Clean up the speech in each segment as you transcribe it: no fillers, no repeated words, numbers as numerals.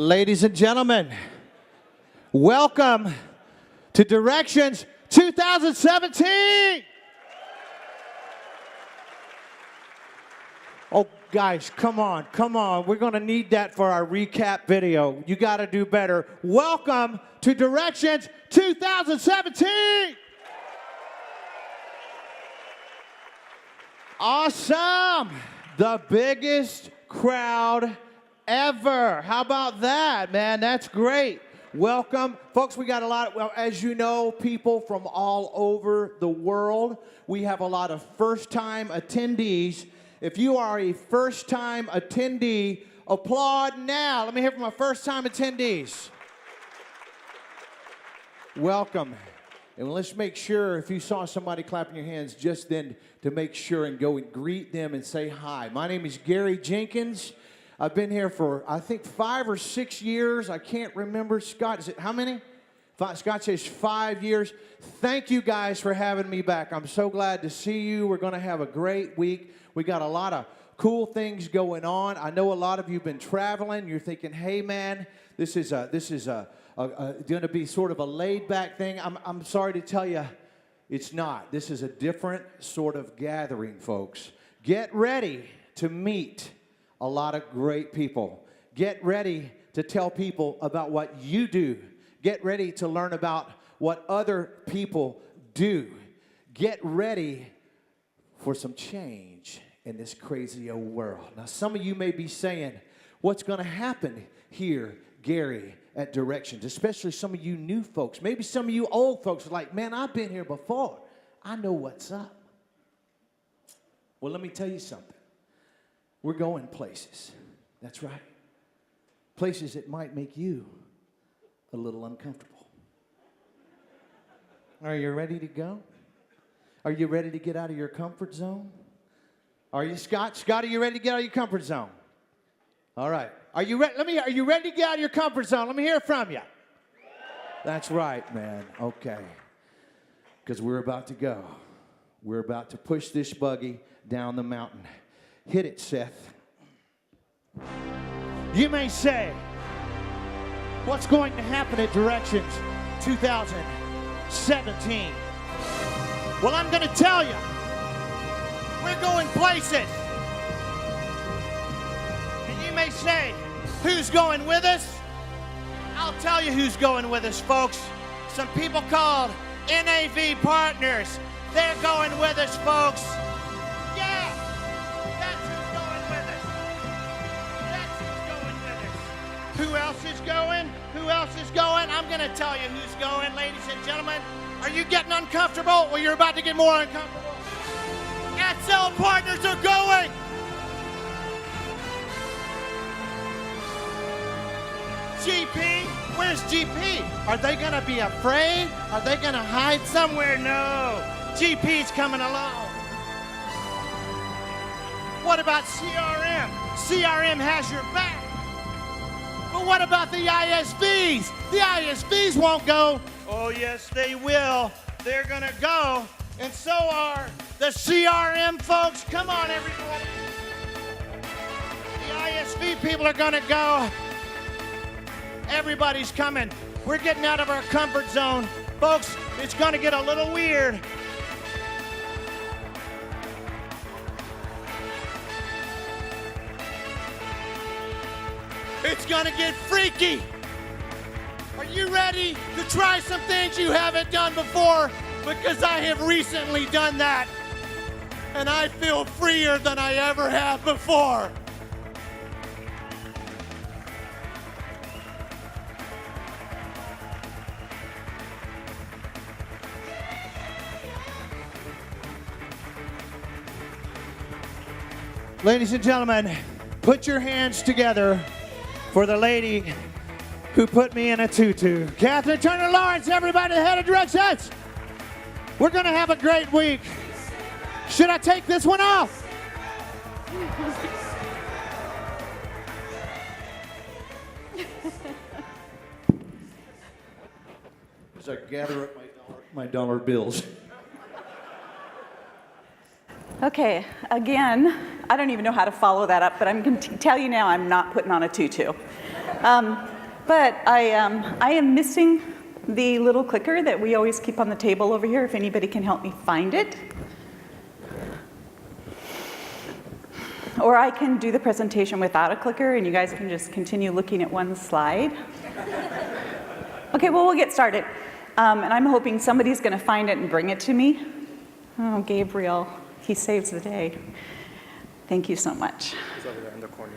Ladies and gentlemen, welcome to Directions 2017. Oh, guys, come on. We're going to need that for our recap video. You got to do better. Welcome to Directions 2017. Awesome. The biggest crowd ever. How about that, man? That's great. Welcome. Folks, we got a lot of, well, as you know, people from all over the world. We have a lot of first-time attendees. If you are a first-time attendee, applaud now. Let me hear from my first-time attendees. Welcome. And let's make sure, if you saw somebody clapping your hands just then, to make sure and go and greet them and say hi. My name is Gary Jenkins. I've been here for, I think, 5 or 6 years. I can't remember. Scott, is it how many? Scott says 5 years. Thank you guys for having me back. I'm so glad to see you. We're going to have a great week. We got a lot of cool things going on. I know a lot of you have been traveling. You're thinking, hey, man, this is going to be sort of a laid-back thing. I'm sorry to tell you, it's not. This is a different sort of gathering, folks. Get ready to meet a lot of great people. Get ready to tell people about what you do. Get ready to learn about what other people do. Get ready for some change in this crazy old world. Now, some of you may be saying, what's going to happen here, Gary, at Directions? Especially some of you new folks. Maybe some of you old folks are like, man, I've been here before. I know what's up. Well, let me tell you something. We're going places. That's right. Places that might make you a little uncomfortable. Are you ready to go? Are you ready to get out of your comfort zone? Are you, Scott? Scott, are you ready to get out of your comfort zone? All right. Are you ready? Are you ready to get out of your comfort zone? Let me hear from you. That's right, man. Okay. Because we're about to go. We're about to push this buggy down the mountain. Hit it, Seth. You may say, what's going to happen at Directions 2017? Well, I'm going to tell you. We're going places. And you may say, who's going with us? I'll tell you who's going with us, folks. Some people called NAV partners. They're going with us, folks. Yeah, that's who's going with us. That's who's going with us. Who else is going? Who else is going? I'm going to tell you who's going, ladies and gentlemen. Are you getting uncomfortable? Well, you're about to get more uncomfortable. Atzel partners are going. GP, where's GP? Are they going to be afraid? Are they going to hide somewhere? No. GP's coming along. What about CRM? CRM has your back. But what about the ISVs? The ISVs won't go. Oh, yes, they will. They're going to go. And so are the CRM folks. Come on, everybody. The ISV people are going to go. Everybody's coming. We're getting out of our comfort zone. Folks, it's going to get a little weird. It's going to get freaky. Are you ready to try some things you haven't done before? Because I have recently done that, and I feel freer than I ever have before. Ladies and gentlemen, put your hands together for the lady who put me in a tutu. Catherine Turner Lawrence, everybody, the head of Directions. We're going to have a great week. Should I take this one off? As I gather up my dollar bills. Okay, again, I don't even know how to follow that up, but I'm going to tell you now I'm not putting on a tutu. But I am missing the little clicker that we always keep on the table over here, if anybody can help me find it. Or I can do the presentation without a clicker and you guys can just continue looking at one slide. Okay, well, we'll get started. And I'm hoping somebody's going to find it and bring it to me. Oh, Gabriel, he saves the day. Thank you so much. It's over there in the corner.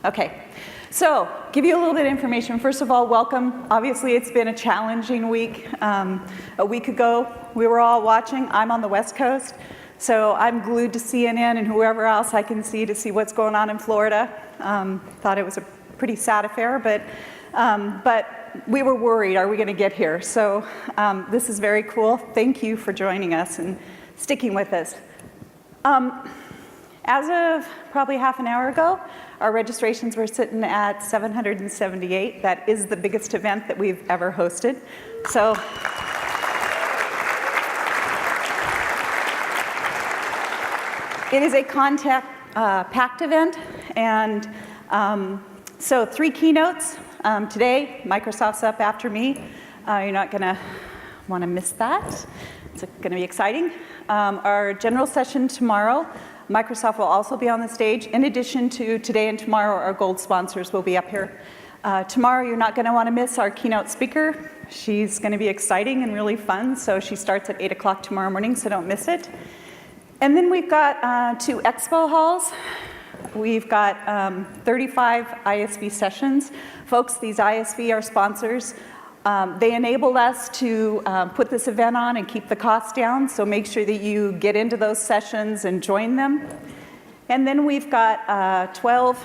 Okay, so give you a little bit of information. First of all, welcome. Obviously, it's been a challenging week. A week ago, we were all watching. I'm on the West Coast, so I'm glued to CNN and whoever else I can see to see what's going on in Florida. Thought it was a pretty sad affair, but we were worried, are we going to get here? So this is very cool. Thank you for joining us and sticking with us. As of probably half an hour ago, our registrations were sitting at 778. That is the biggest event that we've ever hosted. So it is a content-packed event, and so 3 keynotes. Today, Microsoft's up after me. You're not going to want to miss that. It's going to be exciting. Our general session tomorrow, Microsoft will also be on the stage. In addition to today and tomorrow, our gold sponsors will be up here. Tomorrow, you're not going to want to miss our keynote speaker. She's going to be exciting and really fun, so she starts at 8 o'clock tomorrow morning, so don't miss it. And then we've got 2 expo halls. We've got 35 ISV sessions. Folks, these ISV are sponsors. They enable us to put this event on and keep the costs down, so make sure that you get into those sessions and join them. And then we've got 12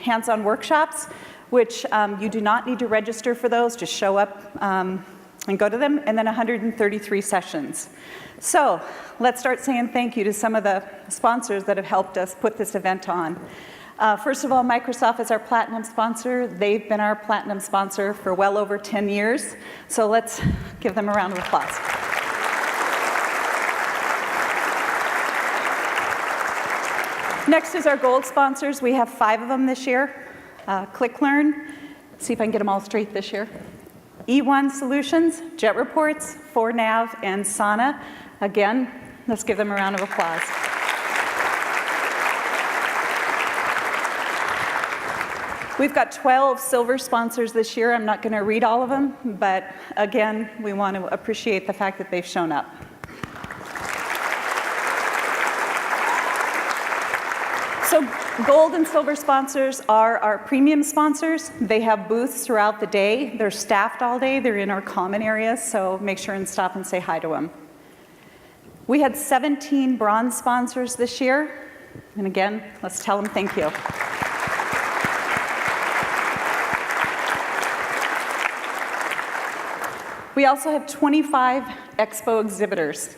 hands-on workshops, which you do not need to register for those, just show up and go to them, and then 133 sessions. So let's start saying thank you to some of the sponsors that have helped us put this event on. First of all, Microsoft is our platinum sponsor. They've been our platinum sponsor for well over 10 years. So let's give them a round of applause. Next is our gold sponsors. We have 5 of them this year. ClickLearn, see if I can get them all straight this year. E1 Solutions, Jet Reports, 4Nav, and Sana. Again, let's give them a round of applause. We've got 12 silver sponsors this year. I'm not going to read all of them, but again, we want to appreciate the fact that they've shown up. So gold and silver sponsors are our premium sponsors. They have booths throughout the day. They're staffed all day. They're in our common areas, so make sure and stop and say hi to them. We had 17 bronze sponsors this year. And again, let's tell them thank you. We also have 25 expo exhibitors.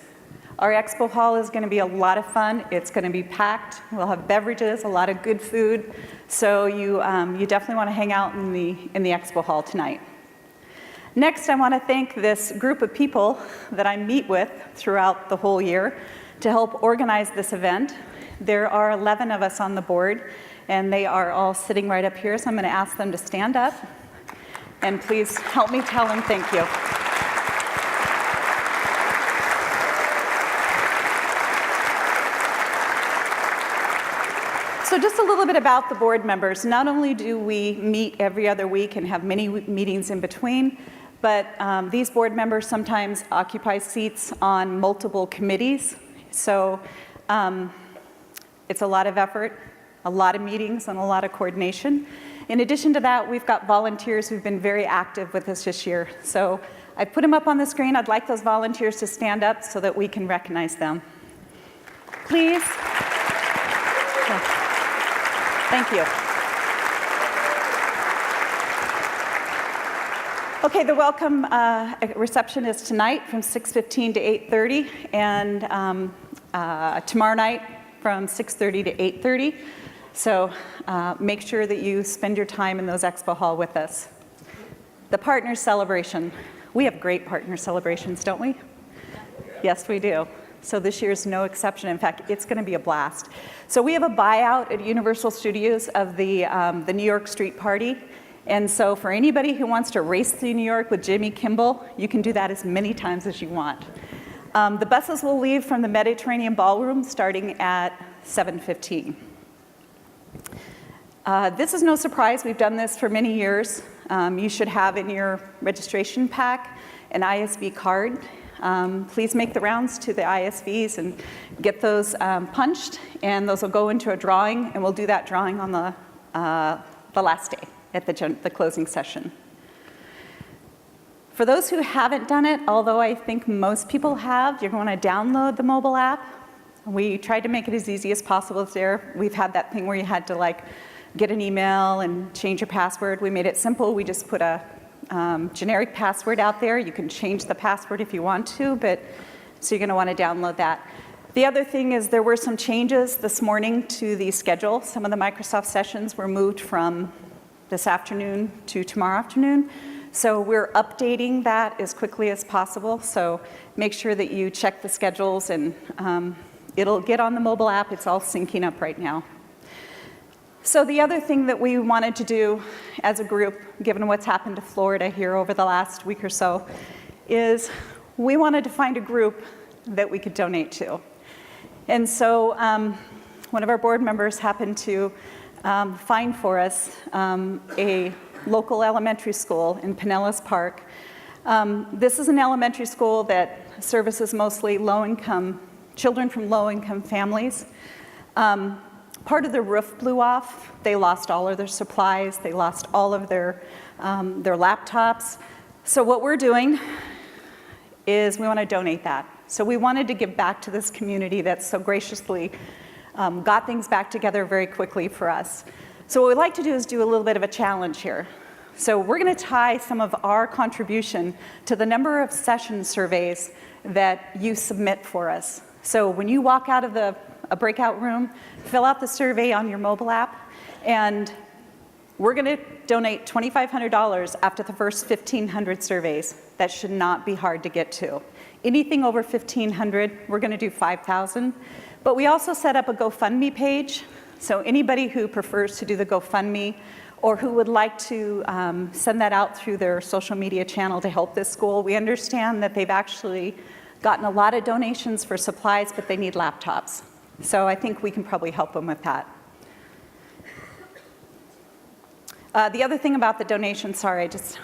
Our expo hall is going to be a lot of fun. It's going to be packed. We'll have beverages, a lot of good food. So you definitely want to hang out in the expo hall tonight. Next, I want to thank this group of people that I meet with throughout the whole year to help organize this event. There are 11 of us on the board, and they are all sitting right up here. So I'm going to ask them to stand up, and please help me tell them thank you. So just a little bit about the board members. Not only do we meet every other week and have many meetings in between, but these board members sometimes occupy seats on multiple committees. So it's a lot of effort, a lot of meetings, and a lot of coordination. In addition to that, we've got volunteers who've been very active with us this year. So I put them up on the screen. I'd like those volunteers to stand up so that we can recognize them. Please. Thank you. Okay, the welcome reception is tonight from 6:15 to 8:30, and tomorrow night from 6:30 to 8:30. So make sure that you spend your time in those expo hall with us. The partner celebration. We have great partner celebrations, don't we? Yes, we do. So this year is no exception. In fact, it's going to be a blast. So we have a buyout at Universal Studios of the New York Street Party, And so for anybody who wants to race through New York with Jimmy Kimball, you can do that as many times as you want. The buses will leave from the Mediterranean Ballroom starting at 7:15. This is no surprise. We've done this for many years. You should have in your registration pack an ISV card. Please make the rounds to the ISVs and get those punched, and those will go into a drawing, and we'll do that drawing on the last day at the closing session. For those who haven't done it, although I think most people have, you're going to download the mobile app. We tried to make it as easy as possible there. We've had that thing where you had to get an email and change your password. We made it simple. We just put a generic password out there. You can change the password if you want to, so you're going to want to download that. The other thing is there were some changes this morning to the schedule. Some of the Microsoft sessions were moved from this afternoon to tomorrow afternoon. So we're updating that as quickly as possible. So make sure that you check the schedules, and it'll get on the mobile app. It's all syncing up right now. So the other thing that we wanted to do as a group, given what's happened to Florida here over the last week or so, is we wanted to find a group that we could donate to. And so one of our board members happened to find for us a local elementary school in Pinellas Park. This is an elementary school that services mostly children from low-income families. Part of the roof blew off. They lost all of their supplies. They lost all of their laptops. So what we're doing is we want to donate that. So we wanted to give back to this community that so graciously got things back together very quickly for us. So what we'd like to do is do a little bit of a challenge here. So we're going to tie some of our contribution to the number of session surveys that you submit for us. So when you walk out of a breakout room, fill out the survey on your mobile app, and we're going to donate $2,500 after the first 1,500 surveys. That should not be hard to get to. Anything over 1,500, we're going to do 5,000. But we also set up a GoFundMe page. So anybody who prefers to do the GoFundMe or who would like to send that out through their social media channel to help this school, we understand that they've actually gotten a lot of donations for supplies, but they need laptops. So I think we can probably help them with that. The other thing about the donation, sorry, I just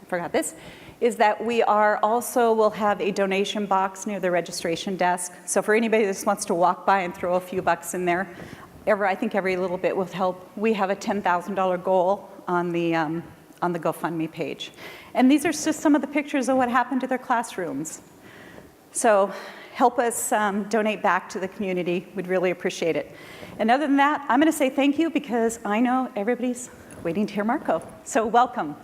forgot this, is that we will have a donation box near the registration desk. So for anybody that just wants to walk by and throw a few bucks in there, I think every little bit will help. We have a $10,000 goal on the GoFundMe page. And these are just some of the pictures of what happened to their classrooms. So help us donate back to the community. We'd really appreciate it. And other than that, I'm going to say thank you because I know everybody's waiting to hear Marco. So welcome.